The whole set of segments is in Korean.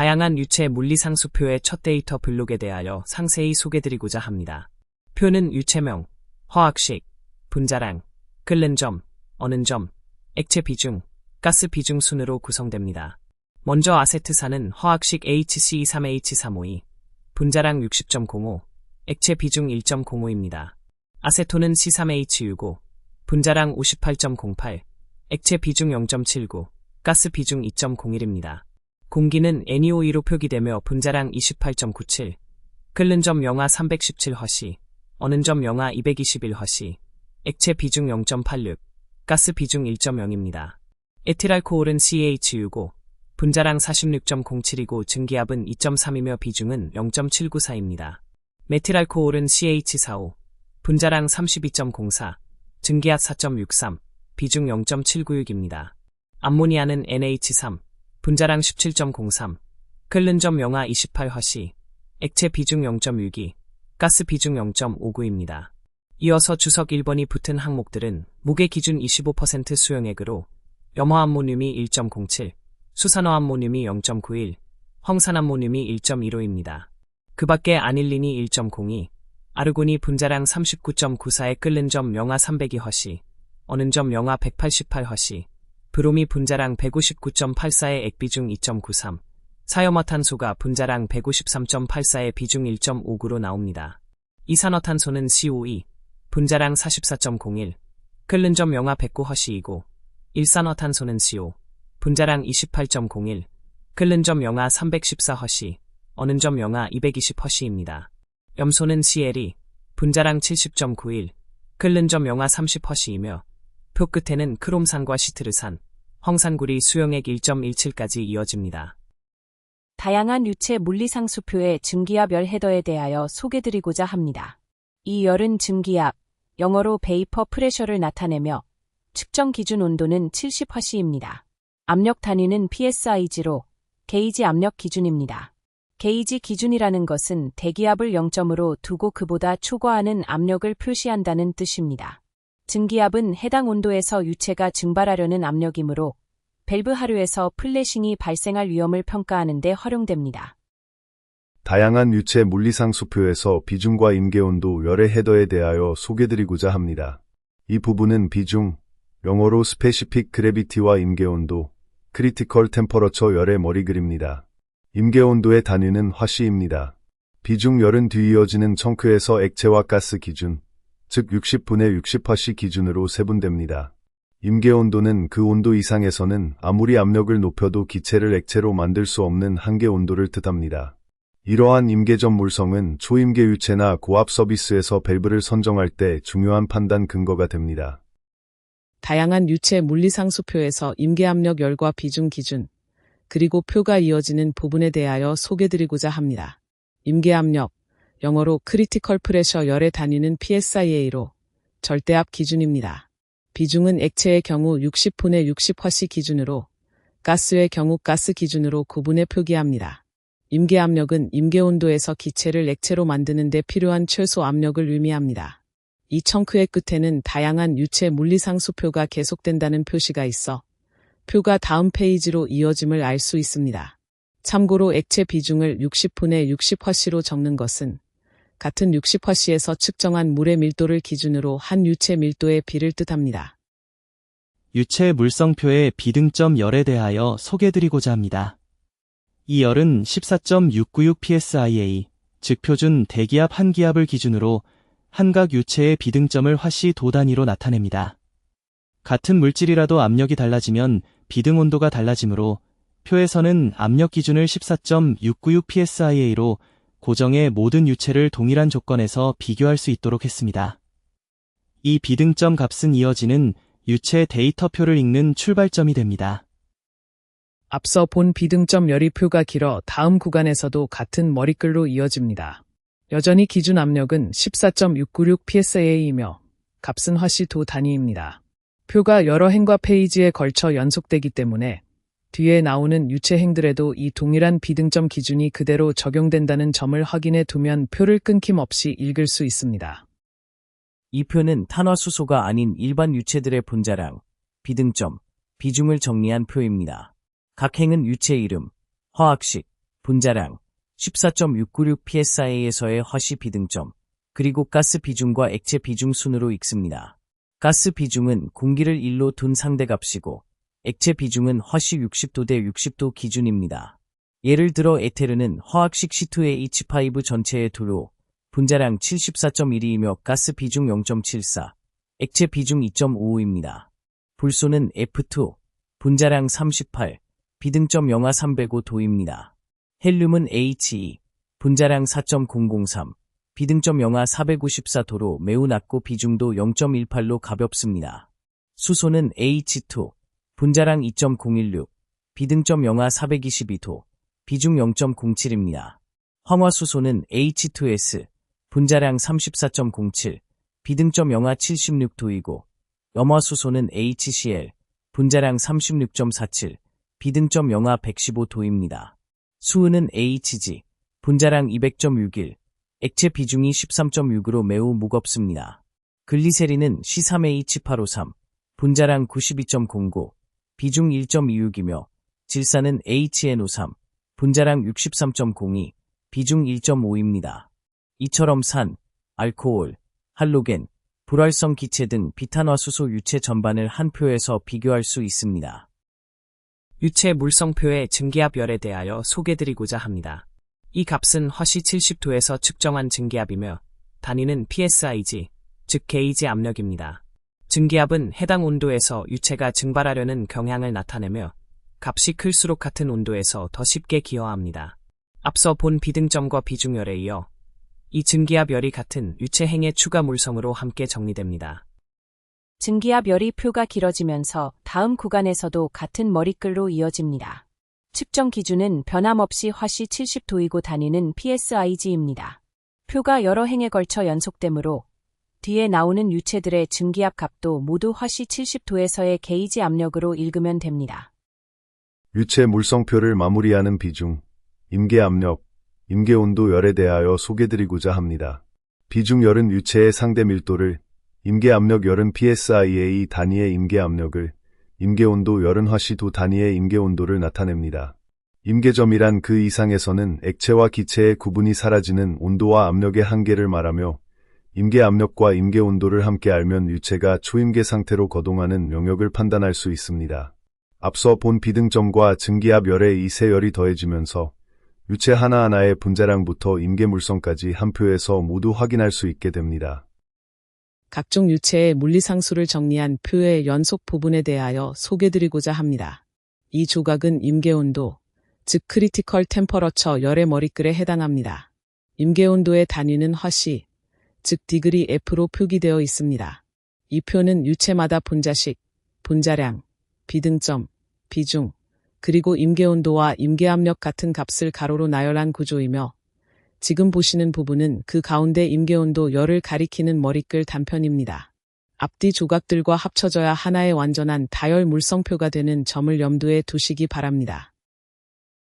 다양한 유체 물리상수표의 첫 데이터 블록에 대하여 상세히 소개드리고자 합니다. 표는 유체명, 화학식, 분자량, 끓는 점, 어는 점, 액체 비중, 가스 비중 순으로 구성됩니다. 먼저 아세트산은 화학식 HC23H352, 분자량 60.05, 액체 비중 1.05입니다. 아세톤은 C3H65, 분자량 58.08, 액체 비중 0.79, 가스 비중 2.01입니다. 공기는 NeO2로 표기되며 분자량 28.97, 끓는 점 영하 317허씨, 어는 점 영하 221허씨, 액체 비중 0.86, 가스 비중 1.0입니다. 에틸알코올은 CH65, 분자량 46.07이고 증기압은 2.3이며 비중은 0.794입니다. 메틸알코올은 CH45, 분자량 32.04, 증기압 4.63, 비중 0.796입니다. 암모니아는 NH3, 분자량 17.03, 끓는 점 영하 28허씨, 액체 비중 0.62, 가스 비중 0.59입니다. 이어서 주석 1번이 붙은 항목들은 무게 기준 25% 수용액으로 염화암모늄이 1.07, 수산화암모늄이 0.91, 황산암모늄이 1.15입니다. 그 밖에 아닐린이 1.02, 아르곤이 분자량 39.94에 끓는 점 영하 302허씨, 어는 점 영하 188허씨, 브롬이 분자량 159.84에 액비중 2.93, 사염화탄소가 분자량 153.84에 비중 1.59로 나옵니다. 이산화탄소는 CO2, 분자량 44.01, 끓는 점 영하 109허씨이고, 일산화탄소는 CO, 분자량 28.01, 끓는 점 영하 314허씨, 어는 점 영하 220허씨입니다. 염소는 CL이, 분자량 70.91, 끓는 점 영하 30허씨이며, 표 끝에는 크롬산과 시트르산, 황산굴이 수용액 1.17까지 이어집니다. 다양한 유체 물리상수표의 증기압 열 헤더에 대하여 소개드리고자 합니다. 이 열은 증기압, 영어로 베이퍼 프레셔를 나타내며 측정 기준 온도는 70허씨입니다. 압력 단위는 PSIG로 게이지 압력 기준입니다. 게이지 기준이라는 것은 대기압을 0점으로 두고 그보다 초과하는 압력을 표시한다는 뜻입니다. 증기압은 해당 온도에서 유체가 증발하려는 압력이므로 밸브 하류에서 플래싱이 발생할 위험을 평가하는 데 활용됩니다. 다양한 유체 물리상수표에서 비중과 임계온도 열의 헤더에 대하여 소개드리고자 합니다. 이 부분은 비중, 영어로 스페시픽 그래비티와 임계온도, 크리티컬 템퍼러처 열의 머리글입니다. 임계온도의 단위는 화씨입니다. 비중 열은 뒤이어지는 청크에서 액체와 가스 기준, 즉 60분의 60화씨 기준으로 세분됩니다. 임계온도는 그 온도 이상에서는 아무리 압력을 높여도 기체를 액체로 만들 수 없는 한계 온도를 뜻합니다. 이러한 임계점 물성은 초임계 유체나 고압 서비스에서 밸브를 선정할 때 중요한 판단 근거가 됩니다. 다양한 유체 물리상수표에서 임계압력 열과 비중 기준, 그리고 표가 이어지는 부분에 대하여 소개드리고자 합니다. 임계압력, 영어로 크리티컬 프레셔 열의 단위는 PSIA로 절대압 기준입니다. 비중은 액체의 경우 60분의 60화씨 기준으로, 가스의 경우 가스 기준으로 구분해 표기합니다. 임계압력은 임계온도에서 기체를 액체로 만드는 데 필요한 최소 압력을 의미합니다. 이 청크의 끝에는 다양한 유체 물리상수표가 계속된다는 표시가 있어 표가 다음 페이지로 이어짐을 알 수 있습니다. 참고로 액체 비중을 60분의 60화씨로 적는 것은 같은 60화씨에서 측정한 물의 밀도를 기준으로 한 유체 밀도의 비를 뜻합니다. 유체 물성표의 비등점 열에 대하여 소개드리고자 합니다. 이 열은 14.696 psia, 즉 표준 대기압 한기압을 기준으로 한각 유체의 비등점을 화씨 도 단위로 나타냅니다. 같은 물질이라도 압력이 달라지면 비등 온도가 달라지므로 표에서는 압력 기준을 14.696 psia로 고정의 모든 유체를 동일한 조건에서 비교할 수 있도록 했습니다. 이 비등점 값은 이어지는 유체 데이터표를 읽는 출발점이 됩니다. 앞서 본 비등점 열이 표가 길어 다음 구간에서도 같은 머리글로 이어집니다. 여전히 기준 압력은 14.696 psia이며 값은 화씨 도 단위입니다. 표가 여러 행과 페이지에 걸쳐 연속되기 때문에 뒤에 나오는 유체 행들에도 이 동일한 비등점 기준이 그대로 적용된다는 점을 확인해 두면 표를 끊김없이 읽을 수 있습니다. 이 표는 탄화수소가 아닌 일반 유체들의 분자량, 비등점, 비중을 정리한 표입니다. 각 행은 유체 이름, 화학식, 분자량 14.696psi에서의 허시 비등점, 그리고 가스 비중과 액체 비중 순으로 읽습니다. 가스 비중은 공기를 1로 둔 상대값이고, 액체 비중은 허시 60도 대 60도 기준입니다. 예를 들어 에테르는 화학식 C2H5 전체의 2로 분자량 74.12이며 가스 비중 0.74, 액체 비중 2.55입니다. 불소는 F2, 분자량 38, 비등점 영하 305도입니다. 헬륨은 He, 분자량 4.003, 비등점 영하 494도로 매우 낮고 비중도 0.18로 가볍습니다. 수소는 H2, 분자량 2.016, 비등점 영하 422도, 비중 0.07입니다. 황화수소는 H2S, 분자량 34.07, 비등점 영하 76도이고, 염화수소는 HCl, 분자량 36.47, 비등점 영하 115도입니다. 수은은 HG, 분자량 200.61, 액체 비중이 13.6으로 매우 무겁습니다. 글리세린은 C3H853, 분자량 92.09, 비중 1.26이며, 질산은 HNO3, 분자량 63.02, 비중 1.5입니다. 이처럼 산, 알코올, 할로겐, 불활성 기체 등 비탄화수소 유체 전반을 한 표에서 비교할 수 있습니다. 유체 물성표의 증기압열에 대하여 소개드리고자 합니다. 이 값은 허시 70도에서 측정한 증기압이며 단위는 PSIG, 즉 게이지 압력입니다. 증기압은 해당 온도에서 유체가 증발하려는 경향을 나타내며 값이 클수록 같은 온도에서 더 쉽게 기여합니다. 앞서 본 비등점과 비중열에 이어 이 증기압열이 같은 유체 행의 추가 물성으로 함께 정리됩니다. 증기압열이 표가 길어지면서 다음 구간에서도 같은 머리글로 이어집니다. 측정 기준은 변함없이 허시 70도이고 단위는 PSIG입니다. 표가 여러 행에 걸쳐 연속되므로 뒤에 나오는 유체들의 증기압 값도 모두 허시 70도에서의 게이지 압력으로 읽으면 됩니다. 유체 물성표를 마무리하는 비중, 임계압력, 임계온도열에 대하여 소개드리고자 합니다. 비중열은 유체의 상대 밀도를, 임계압력열은 PSIA 단위의 임계압력을, 임계온도열은 허시2 단위의 임계온도를 나타냅니다. 임계점이란 그 이상에서는 액체와 기체의 구분이 사라지는 온도와 압력의 한계를 말하며 임계압력과 임계온도를 함께 알면 유체가 초임계 상태로 거동하는 영역을 판단할 수 있습니다. 앞서 본 비등점과 증기압열의 이 세 열이 더해지면서 유체 하나하나의 분자량부터 임계물성까지 한 표에서 모두 확인할 수 있게 됩니다. 각종 유체의 물리상수를 정리한 표의 연속 부분에 대하여 소개드리고자 합니다. 이 조각은 임계온도, 즉 크리티컬 템퍼러처 열의 머리글에 해당합니다. 임계온도의 단위는 허시, 즉 디그리 F로 표기되어 있습니다. 이 표는 유체마다 분자식, 분자량, 비등점, 비중, 그리고 임계온도와 임계압력 같은 값을 가로로 나열한 구조이며 지금 보시는 부분은 그 가운데 임계온도 열을 가리키는 머리글 단편입니다. 앞뒤 조각들과 합쳐져야 하나의 완전한 다열 물성표가 되는 점을 염두에 두시기 바랍니다.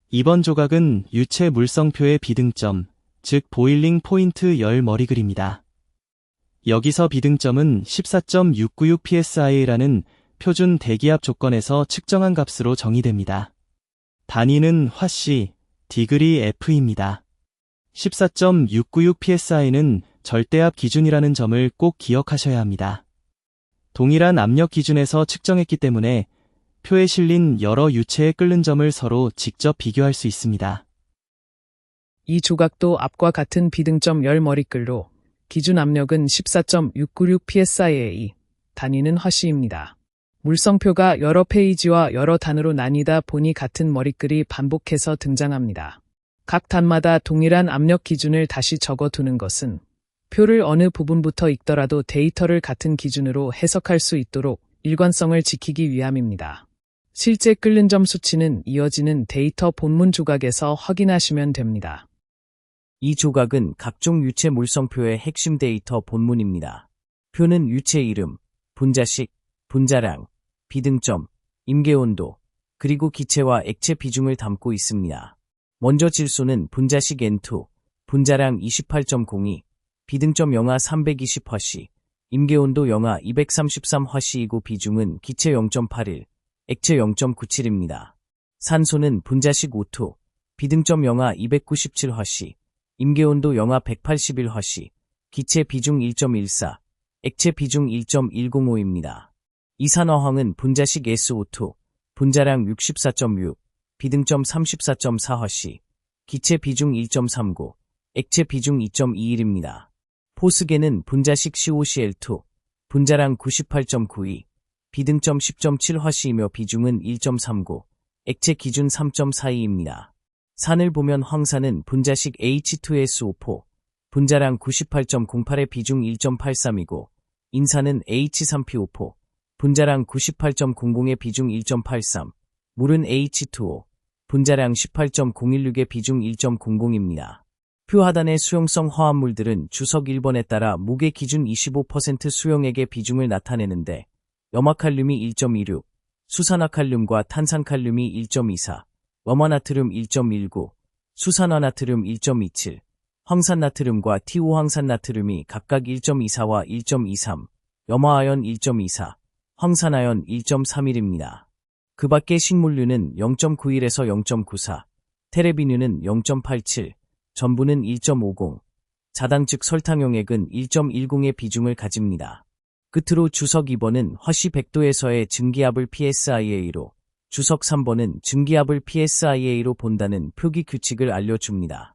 이번 조각은 유체 물성표의 비등점, 즉 보일링 포인트 열 머리글입니다. 여기서 비등점은 14.696psi라는 표준 대기압 조건에서 측정한 값으로 정의됩니다. 단위는 화씨, 디그리 F입니다. 14.696psi는 절대압 기준이라는 점을 꼭 기억하셔야 합니다. 동일한 압력 기준에서 측정했기 때문에 표에 실린 여러 유체의 끓는 점을 서로 직접 비교할 수 있습니다. 이 조각도 앞과 같은 비등점 열 머리글로 기준 압력은 14.696psia, 단위는 허시입니다. 물성표가 여러 페이지와 여러 단으로 나뉘다 보니 같은 머리글이 반복해서 등장합니다. 각 단마다 동일한 압력 기준을 다시 적어두는 것은 표를 어느 부분부터 읽더라도 데이터를 같은 기준으로 해석할 수 있도록 일관성을 지키기 위함입니다. 실제 끓는 점 수치는 이어지는 데이터 본문 조각에서 확인하시면 됩니다. 이 조각은 각종 유체 물성표의 핵심 데이터 본문입니다. 표는 유체 이름, 분자식, 분자량, 비등점, 임계온도, 그리고 기체와 액체 비중을 담고 있습니다. 먼저 질소는 분자식 N2, 분자량 28.02, 비등점 영하 320허시, 임계온도 영하 233허시이고 비중은 기체 0.81, 액체 0.97입니다. 산소는 분자식 O2, 비등점 영하 297허씨, 임계온도 영하 181허씨, 기체 비중 1.14, 액체 비중 1.105입니다. 이산화황은 분자식 SO2, 분자량 64.6, 비등점 34.4허씨, 기체 비중 1.39, 액체 비중 2.21입니다. 포스겐은 분자식 COCl2, 분자량 98.92, 비등점 10.7허씨이며 비중은 1.39, 액체 기준 3.42입니다. 산을 보면 황산은 분자식 H2SO4, 분자량 98.08의 비중 1.83이고, 인산은 H3PO4, 분자량 98.00의 비중 1.83, 물은 H2O, 분자량 18.016의 비중 1.00입니다. 표 하단의 수용성 화합물들은 주석 1번에 따라 무게 기준 25% 수용액의 비중을 나타내는데, 염화칼륨이 1.26, 수산화칼륨과 탄산칼륨이 1.24, 염화나트륨 1.19, 수산화나트륨 1.27, 황산나트륨과 티오황산나트륨이 각각 1.24와 1.23, 염화아연 1.24, 황산아연 1.31입니다. 그 밖에 식물류는 0.91에서 0.94, 테레비류는 0.87, 전분은 1.50, 자당 즉 설탕용액은 1.10의 비중을 가집니다. 끝으로 주석 2번은 허시 100도에서의 증기압을 PSIA로, 주석 3번은 증기압을 PSIA로 본다는 표기 규칙을 알려줍니다.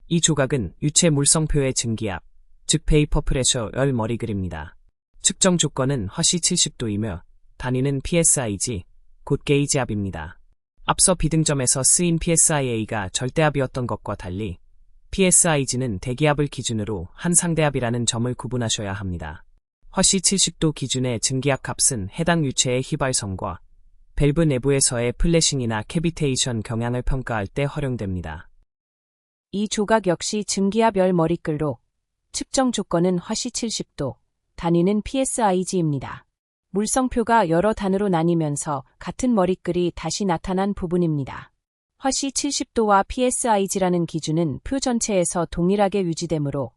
이 조각은 유체 물성표의 증기압, 즉 베이퍼 프레셔 열 머리 그립니다. 측정 조건은 허시 70도이며 단위는 PSIG, 곧 게이지압입니다. 앞서 비등점에서 쓰인 PSIA가 절대압이었던 것과 달리 PSIG는 대기압을 기준으로 한 상대압이라는 점을 구분하셔야 합니다. 허시 70도 기준의 증기압 값은 해당 유체의 휘발성과 밸브 내부에서의 플래싱이나 캐비테이션 경향을 평가할 때 활용됩니다. 이 조각 역시 증기압 열 머리끌로 측정 조건은 허시 70도, 단위는 PSIG입니다. 물성표가 여러 단으로 나뉘면서 같은 머리끌이 다시 나타난 부분입니다. 허시 70도와 PSIG라는 기준은 표 전체에서 동일하게 유지되므로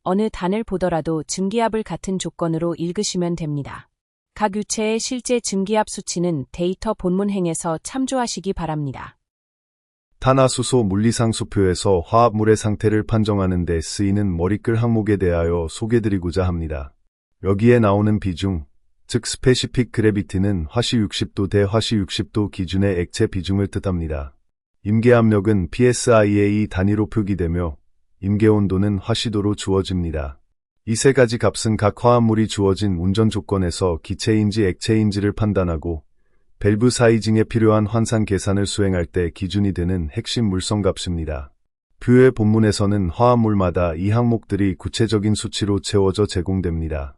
어느 단을 보더라도 증기압을 같은 조건으로 읽으시면 됩니다. 각 유체의 실제 증기압 수치는 데이터 본문행에서 참조하시기 바랍니다. 탄화수소 물리상수표에서 화합물의 상태를 판정하는 데 쓰이는 머리끌 항목에 대하여 소개드리고자 합니다. 여기에 나오는 비중, 즉 스페시픽 그래비티는 화시 60도 대 화시 60도 기준의 액체 비중을 뜻합니다. 임계압력은 PSIA 단위로 표기되며 임계온도는 화시도로 주어집니다. 이 세 가지 값은 각 화합물이 주어진 운전 조건에서 기체인지 액체인지를 판단하고 밸브 사이징에 필요한 환산 계산을 수행할 때 기준이 되는 핵심 물성값입니다. 표의 본문에서는 화합물마다 이 항목들이 구체적인 수치로 채워져 제공됩니다.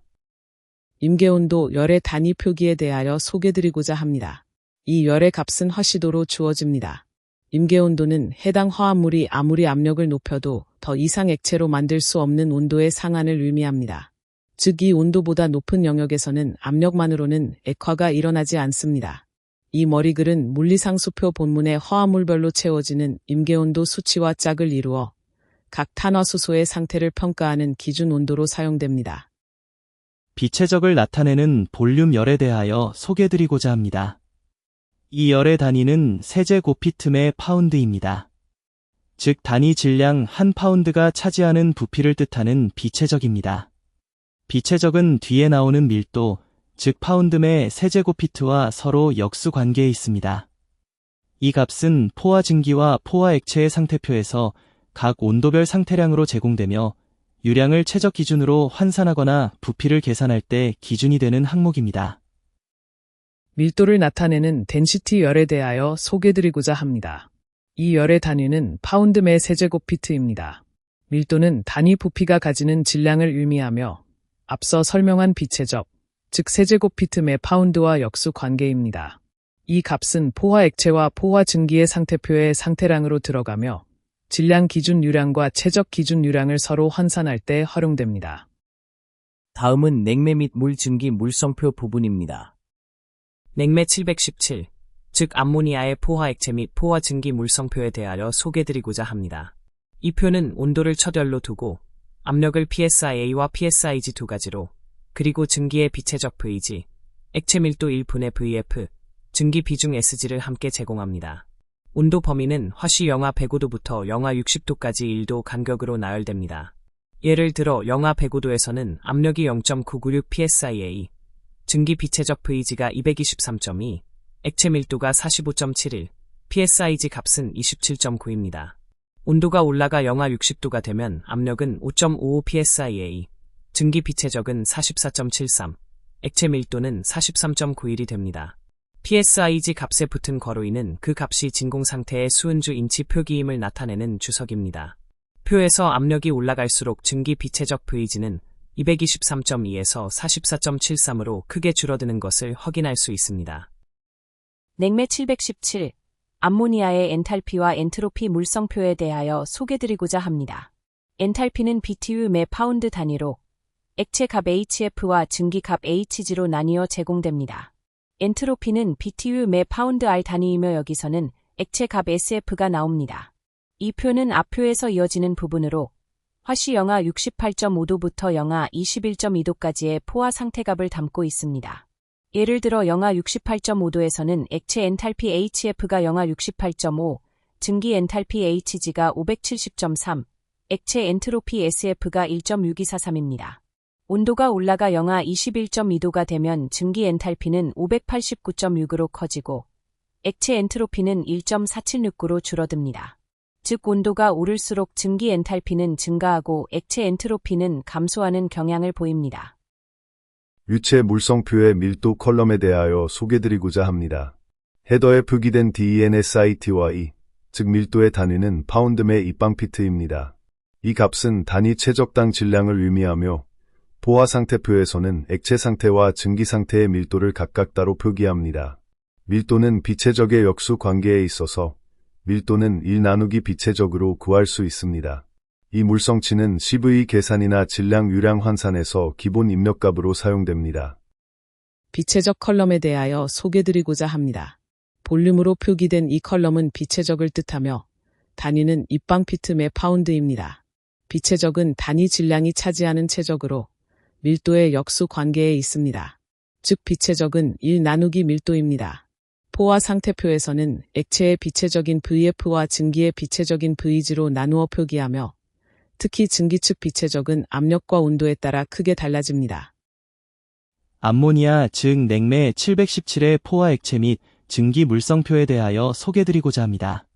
임계온도 열의 단위 표기에 대하여 소개드리고자 합니다. 이 열의 값은 허시도로 주어집니다. 임계온도는 해당 화합물이 아무리 압력을 높여도 더 이상 액체로 만들 수 없는 온도의 상한을 의미합니다. 즉 이 온도보다 높은 영역에서는 압력만으로는 액화가 일어나지 않습니다. 이 머리글은 물리상수표 본문의 화합물별로 채워지는 임계온도 수치와 짝을 이루어 각 탄화수소의 상태를 평가하는 기준 온도로 사용됩니다. 비체적을 나타내는 볼륨 열에 대하여 소개드리고자 합니다. 이 열의 단위는 세제곱피틈의 파운드입니다. 즉 단위 질량 한 파운드가 차지하는 부피를 뜻하는 비체적입니다. 비체적은 뒤에 나오는 밀도, 즉 파운드매 세제곱피트와 서로 역수 관계에 있습니다. 이 값은 포화 증기와 포화 액체의 상태표에서 각 온도별 상태량으로 제공되며 유량을 최적 기준으로 환산하거나 부피를 계산할 때 기준이 되는 항목입니다. 밀도를 나타내는 덴시티 열에 대하여 소개드리고자 합니다. 이 열의 단위는 파운드 매 세제곱피트입니다. 밀도는 단위 부피가 가지는 질량을 의미하며 앞서 설명한 비체적, 즉 세제곱피트 매 파운드와 역수 관계입니다. 이 값은 포화 액체와 포화 증기의 상태표의 상태량으로 들어가며 질량 기준 유량과 최적 기준 유량을 서로 환산할 때 활용됩니다. 다음은 냉매 및 물 증기 물성표 부분입니다. 냉매 717, 즉 암모니아의 포화 액체 및 포화 증기 물성표에 대하여 소개드리고자 합니다. 이 표는 온도를 첫 열로 두고 압력을 PSIA와 PSIG 두 가지로, 그리고 증기의 비체적 VG, 액체 밀도 1분의 VF, 증기 비중 SG를 함께 제공합니다. 온도 범위는 화씨 영하 105도부터 영하 60도까지 1도 간격으로 나열됩니다. 예를 들어 영하 105도에서는 압력이 0.996 psia, 증기 비체적 VG가 223.2, 액체 밀도가 45.71, psig 값은 27.9입니다. 온도가 올라가 영하 60도가 되면 압력은 5.55 psia, 증기 비체적은 44.73, 액체 밀도는 43.91이 됩니다. psig 값에 붙은 괄호인은 그 값이 진공 상태의 수은주 인치 표기임을 나타내는 주석입니다. 표에서 압력이 올라갈수록 증기 비체적 VG는 223.2에서 44.73으로 크게 줄어드는 것을 확인할 수 있습니다. 냉매 717. 암모니아의 엔탈피와 엔트로피 물성표에 대하여 소개드리고자 합니다. 엔탈피는 BTU 매 파운드 단위로 액체 값 HF와 증기 값 HG로 나뉘어 제공됩니다. 엔트로피는 BTU 매 파운드 R 단위이며 여기서는 액체 값 SF가 나옵니다. 이 표는 앞표에서 이어지는 부분으로 화씨 영하 68.5도부터 영하 21.2도까지의 포화 상태값을 담고 있습니다. 예를 들어 영하 68.5도에서는 액체 엔탈피 HF가 영하 68.5, 증기 엔탈피 HG가 570.3, 액체 엔트로피 SF가 1.6243입니다. 온도가 올라가 영하 21.2도가 되면 증기 엔탈피는 589.6으로 커지고 액체 엔트로피는 1.4769로 줄어듭니다. 즉 온도가 오를수록 증기 엔탈피는 증가하고 액체 엔트로피는 감소하는 경향을 보입니다. 유체 물성표의 밀도 컬럼에 대하여 소개드리고자 합니다. 헤더에 표기된 DENSITY, 즉 밀도의 단위는 파운드 매 입방피트입니다. 이 값은 단위 최적당 질량을 의미하며 포화 상태표에서는 액체 상태와 증기 상태의 밀도를 각각 따로 표기합니다. 밀도는 비체적의 역수 관계에 있어서 밀도는 1 나누기 비체적으로 구할 수 있습니다. 이 물성치는 CV 계산이나 질량 유량 환산에서 기본 입력값으로 사용됩니다. 비체적 컬럼에 대하여 소개드리고자 합니다. 볼륨으로 표기된 이 컬럼은 비체적을 뜻하며 단위는 입방피트 매 파운드입니다. 비체적은 단위 질량이 차지하는 체적으로 밀도의 역수 관계에 있습니다. 즉 비체적은 1 나누기 밀도입니다. 포화 상태표에서는 액체의 비체적인 VF와 증기의 비체적인 VG로 나누어 표기하며 특히 증기 측 비체적은 압력과 온도에 따라 크게 달라집니다. 암모니아 즉 냉매 717의 포화 액체 및 증기 물성표에 대하여 소개드리고자 합니다.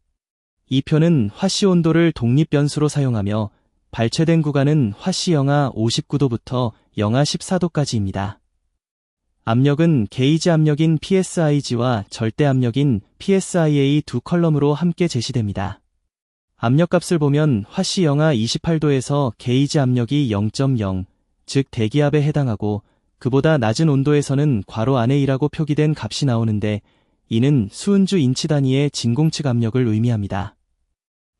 이 표는 화씨 온도를 독립 변수로 사용하며 발췌된 구간은 화씨 영하 59도부터 영하 14도까지입니다. 압력은 게이지 압력인 PSIG와 절대 압력인 PSIA 두 컬럼으로 함께 제시됩니다. 압력값을 보면 화씨 영하 28도에서 게이지 압력이 0.0, 즉 대기압에 해당하고 그보다 낮은 온도에서는 괄호 안에 2라고 표기된 값이 나오는데 이는 수은주 인치 단위의 진공 측 압력을 의미합니다.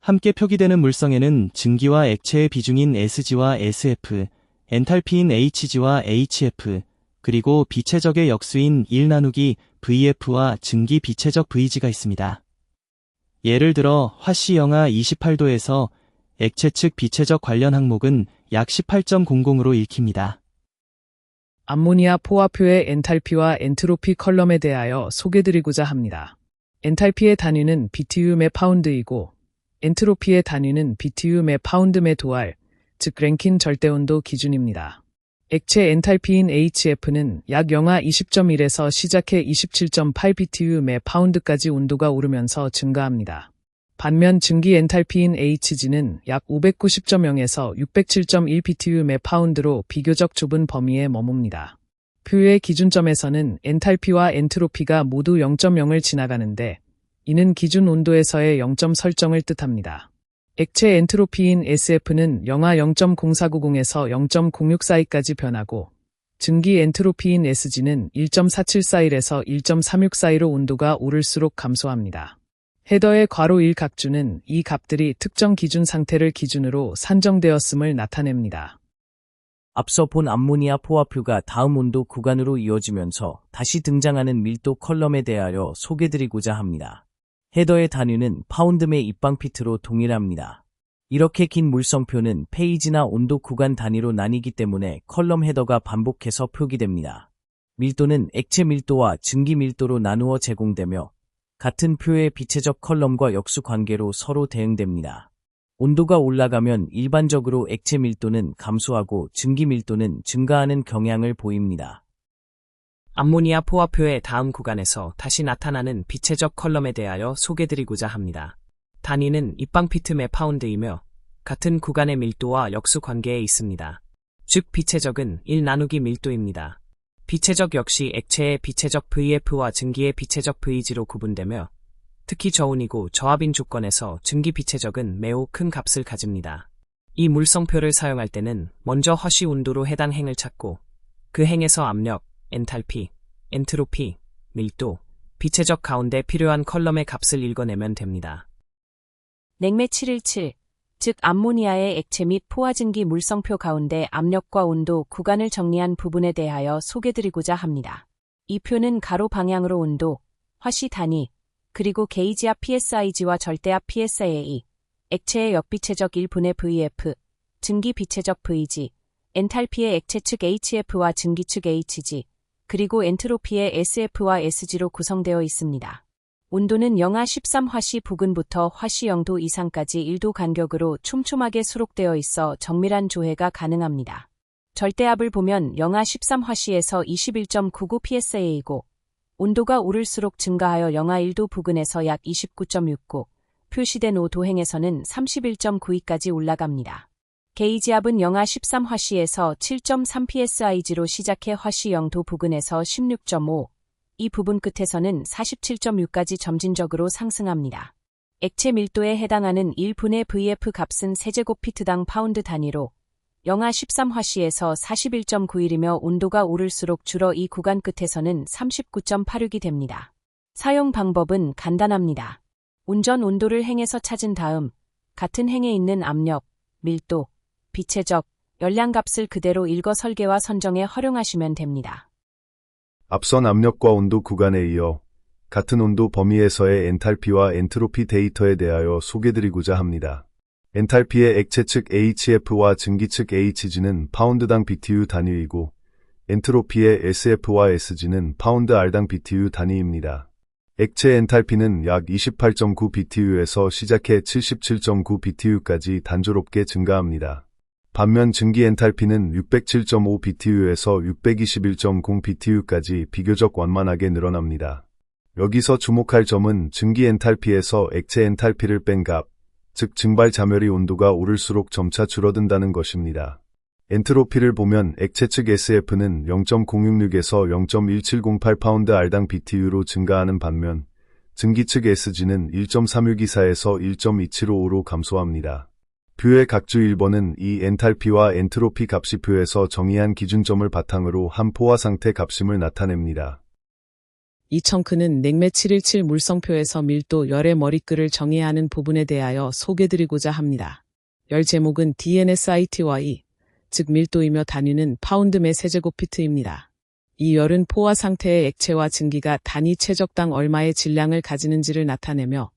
함께 표기되는 물성에는 증기와 액체의 비중인 SG와 SF, 엔탈피인 HG와 HF, 그리고 비체적의 역수인 1 나누기 VF와 증기 비체적 VG가 있습니다. 예를 들어 화씨 영하 28도에서 액체 측 비체적 관련 항목은 약 18.00으로 읽힙니다. 암모니아 포화표의 엔탈피와 엔트로피 컬럼에 대하여 소개드리고자 합니다. 엔탈피의 단위는 BTU 매 파운드이고 엔트로피의 단위는 BTU 매 파운드 매 도알, 즉 랭킨 절대온도 기준입니다. 액체 엔탈피인 HF는 약 영하 20.1에서 시작해 27.8 BTU 매 파운드까지 온도가 오르면서 증가합니다. 반면 증기 엔탈피인 HG는 약 590.0에서 607.1 BTU 매 파운드로 비교적 좁은 범위에 머뭅니다. 표의 기준점에서는 엔탈피와 엔트로피가 모두 0.0을 지나가는데 이는 기준 온도에서의 0점 설정을 뜻합니다. 액체 엔트로피인 SF는 영하 0.0490에서 0.0642까지 변하고 증기 엔트로피인 SG는 1.4741에서 1.36 사이로 온도가 오를수록 감소합니다. 헤더의 괄호 1 각주는 이 값들이 특정 기준 상태를 기준으로 산정되었음을 나타냅니다. 앞서 본 암모니아 포화표가 다음 온도 구간으로 이어지면서 다시 등장하는 밀도 컬럼에 대하여 소개드리고자 합니다. 헤더의 단위는 파운드 매 입방피트로 동일합니다. 이렇게 긴 물성표는 페이지나 온도 구간 단위로 나뉘기 때문에 컬럼 헤더가 반복해서 표기됩니다. 밀도는 액체 밀도와 증기 밀도로 나누어 제공되며 같은 표의 비체적 컬럼과 역수 관계로 서로 대응됩니다. 온도가 올라가면 일반적으로 액체 밀도는 감소하고 증기 밀도는 증가하는 경향을 보입니다. 암모니아 포화표의 다음 구간에서 다시 나타나는 비체적 컬럼에 대하여 소개드리고자 합니다. 단위는 입방피트 매 파운드이며 같은 구간의 밀도와 역수 관계에 있습니다. 즉 비체적은 1 나누기 밀도입니다. 비체적 역시 액체의 비체적 VF와 증기의 비체적 VG로 구분되며 특히 저온이고 저압인 조건에서 증기 비체적은 매우 큰 값을 가집니다. 이 물성표를 사용할 때는 먼저 허쉬 온도로 해당 행을 찾고 그 행에서 압력, 엔탈피, 엔트로피, 밀도, 비체적 가운데 필요한 컬럼의 값을 읽어내면 됩니다. 냉매 717, 즉 암모니아의 액체 및 포화증기 물성표 가운데 압력과 온도 구간을 정리한 부분에 대하여 소개드리고자 합니다. 이 표는 가로 방향으로 온도, 화씨 단위, 그리고 게이지압 PSIG와 절대압 PSAE, 액체의 역비체적 1분의 VF, 증기 비체적 VG, 엔탈피의 액체 측 HF와 증기 측 HG, 그리고 엔트로피의 SF와 SG로 구성되어 있습니다. 온도는 영하 13화씨 부근부터 화씨 0도 이상까지 1도 간격으로 촘촘하게 수록되어 있어 정밀한 조회가 가능합니다. 절대압을 보면 영하 13화씨에서 21.99 psa이고 온도가 오를수록 증가하여 영하 1도 부근에서 약 29.69, 표시된 5도행에서는 31.92까지 올라갑니다. 게이지압은 영하 13화씨에서 7.3 psig로 시작해 화씨 0도 부근에서 16.5, 이 부분 끝에서는 47.6까지 점진적으로 상승합니다. 액체 밀도에 해당하는 1분의 VF 값은 세제곱피트당 파운드 단위로 영하 13화씨에서 41.91이며 온도가 오를수록 줄어 이 구간 끝에서는 39.86이 됩니다. 사용 방법은 간단합니다. 운전 온도를 행에서 찾은 다음 같은 행에 있는 압력, 밀도, 비체적, 열량 값을 그대로 읽어 설계와 선정에 활용하시면 됩니다. 앞선 압력과 온도 구간에 이어 같은 온도 범위에서의 엔탈피와 엔트로피 데이터에 대하여 소개드리고자 합니다. 엔탈피의 액체 측 HF와 증기 측 HG는 파운드당 BTU 단위이고 엔트로피의 SF와 SG는 파운드 R당 BTU 단위입니다. 액체 엔탈피는 약 28.9 BTU에서 시작해 77.9 BTU까지 단조롭게 증가합니다. 반면 증기 엔탈피는 607.5 BTU에서 621.0 BTU까지 비교적 완만하게 늘어납니다. 여기서 주목할 점은 증기 엔탈피에서 액체 엔탈피를 뺀 값, 즉 증발 자멸이 온도가 오를수록 점차 줄어든다는 것입니다. 엔트로피를 보면 액체 측 SF는 0.066에서 0.1708 파운드 R당 BTU로 증가하는 반면 증기 측 SG는 1.3624에서 1.2755로 감소합니다. 표의 각주 1번은 이 엔탈피와 엔트로피 값이 표에서 정의한 기준점을 바탕으로 한 포화 상태 값임을 나타냅니다. 이 청크는 냉매 717 물성표에서 밀도 열의 머리글을 정의하는 부분에 대하여 소개드리고자 합니다. 열 제목은 DNSITY, 즉 밀도이며 단위는 파운드 매 세제곱피트입니다. 이 열은 포화 상태의 액체와 증기가 단위 최적당 얼마의 질량을 가지는지를 나타내며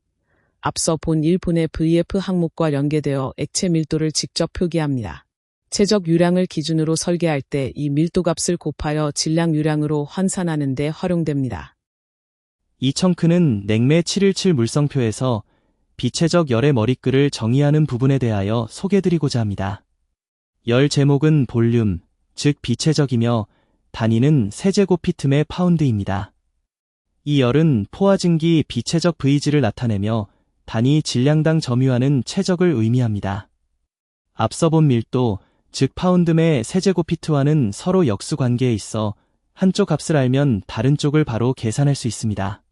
앞서 본 1분의 VF 항목과 연계되어 액체 밀도를 직접 표기합니다. 최적 유량을 기준으로 설계할 때 이 밀도 값을 곱하여 질량 유량으로 환산하는 데 활용됩니다. 이 청크는 냉매 717 물성표에서 비체적 열의 머리글을 정의하는 부분에 대하여 소개드리고자 합니다. 열 제목은 볼륨, 즉 비체적이며 단위는 세제곱피트 매 파운드입니다. 이 열은 포화증기 비체적 VG를 나타내며 단위 질량당 점유하는 최적을 의미합니다. 앞서 본 밀도, 즉 파운드 매 세제곱피트와는 서로 역수 관계에 있어 한쪽 값을 알면 다른 쪽을 바로 계산할 수 있습니다.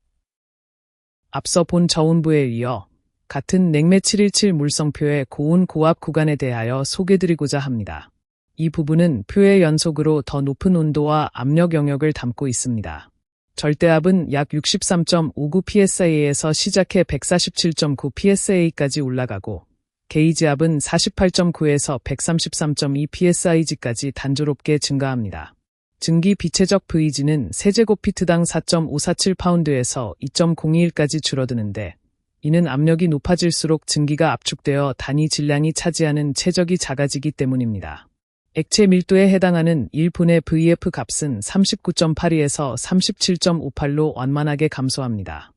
앞서 본 저온부에 이어 같은 냉매 717 물성표의 고온 고압 구간에 대하여 소개드리고자 합니다. 이 부분은 표의 연속으로 더 높은 온도와 압력 영역을 담고 있습니다. 절대압은 약 63.59 psa에서 시작해 147.9 psa까지 올라가고 게이지압은 48.9에서 133.2 psig까지 단조롭게 증가합니다. 증기 비체적 VG는 세제곱피트당 4.547 파운드에서 2.021까지 줄어드는데 이는 압력이 높아질수록 증기가 압축되어 단위 질량이 차지하는 최적이 작아지기 때문입니다. 액체 밀도에 해당하는 1분의 VF 값은 39.82에서 37.58로 완만하게 감소합니다.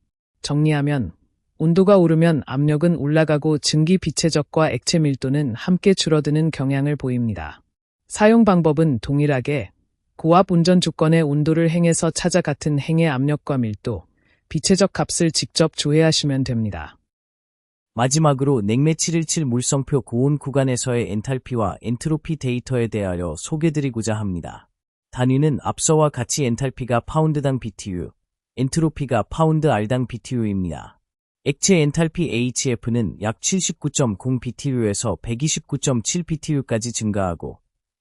정리하면 온도가 오르면 압력은 올라가고 증기 비체적과 액체 밀도는 함께 줄어드는 경향을 보입니다. 사용 방법은 동일하게 고압 운전 조건의 온도를 행에서 찾아 같은 행의 압력과 밀도, 비체적 값을 직접 조회하시면 됩니다. 마지막으로 냉매 717 물성표 고온 구간에서의 엔탈피와 엔트로피 데이터에 대하여 소개드리고자 합니다. 단위는 앞서와 같이 엔탈피가 파운드당 BTU, 엔트로피가 파운드 R당 BTU입니다. 액체 엔탈피 HF는 약 79.0 BTU에서 129.7 BTU까지 증가하고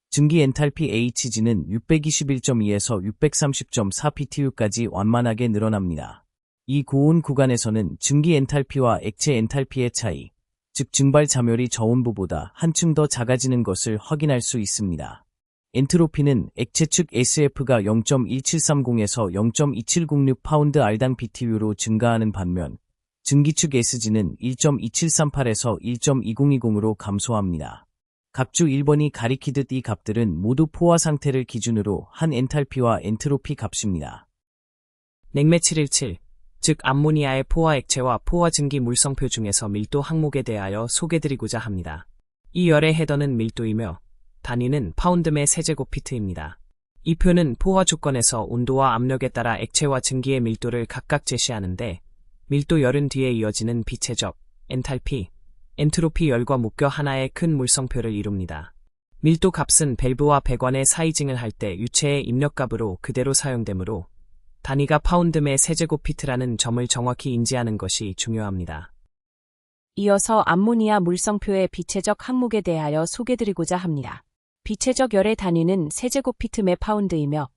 증기 엔탈피 HG는 621.2에서 630.4 BTU까지 완만하게 늘어납니다. 이 고온 구간에서는 증기 엔탈피와 액체 엔탈피의 차이, 즉 증발 자멸이 저온부보다 한층 더 작아지는 것을 확인할 수 있습니다. 엔트로피는 액체 측 SF가 0.1730에서 0.2706 파운드 R당 BTU로 증가하는 반면 증기 측 SG는 1.2738에서 1.2020으로 감소합니다. 각주 1번이 가리키듯 이 값들은 모두 포화 상태를 기준으로 한 엔탈피와 엔트로피 값입니다. 냉매 717, 즉 암모니아의 포화 액체와 포화 증기 물성표 중에서 밀도 항목에 대하여 소개드리고자 합니다. 이 열의 헤더는 밀도이며 단위는 파운드매 세제곱피트입니다. 이 표는 포화 조건에서 온도와 압력에 따라 액체와 증기의 밀도를 각각 제시하는데 밀도 열은 뒤에 이어지는 비체적, 엔탈피, 엔트로피 열과 묶여 하나의 큰 물성표를 이룹니다. 밀도 값은 밸브와 배관의 사이징을 할 때 유체의 입력값으로 그대로 사용되므로 단위가 파운드매 세제곱피트라는 점을 정확히 인지하는 것이 중요합니다. 이어서 암모니아 물성표의 비체적 항목에 대하여 소개드리고자 합니다. 비체적 열의 단위는 세제곱피트 매 파운드이며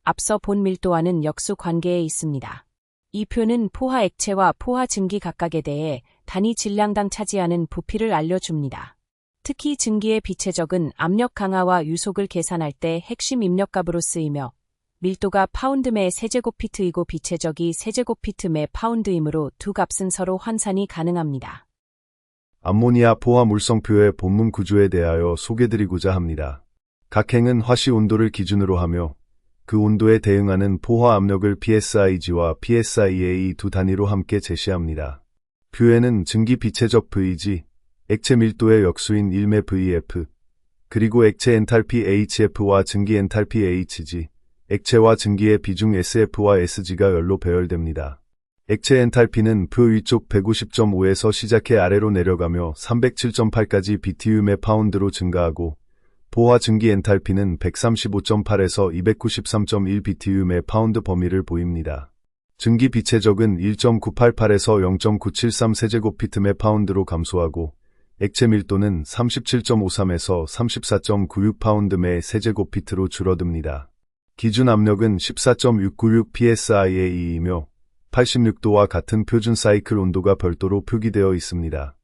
앞서 본 밀도와는 역수 관계에 있습니다. 이 표는 포화 액체와 포화 증기 각각에 대해 단위 질량당 차지하는 부피를 알려줍니다. 특히 증기의 비체적은 압력 강화와 유속을 계산할 때 핵심 입력값으로 쓰이며 밀도가 파운드 매 세제곱피트이고 비체적이 세제곱피트 매 파운드이므로 두 값은 서로 환산이 가능합니다. 암모니아 포화 물성표의 본문 구조에 대하여 소개드리고자 합니다. 각 행은 화씨 온도를 기준으로 하며 그 온도에 대응하는 포화 압력을 PSIG와 PSIA 두 단위로 함께 제시합니다. 표에는 증기 비체적 VG, 액체 밀도의 역수인 1매 VF, 그리고 액체 엔탈피 HF와 증기 엔탈피 HG, 액체와 증기의 비중 SF와 SG가 열로 배열됩니다. 액체 엔탈피는 표 위쪽 150.5에서 시작해 아래로 내려가며 307.8까지 BTU 매 파운드로 증가하고 포화 증기 엔탈피는 135.8에서 293.1 BTU 매 파운드 범위를 보입니다. 증기 비체적은 1.988에서 0.973 세제곱피트 매 파운드로 감소하고 액체 밀도는 37.53에서 34.96 파운드 매 세제곱피트로 줄어듭니다. 기준 압력은 14.696 psia이며 86도와 같은 표준 사이클 온도가 별도로 표기되어 있습니다.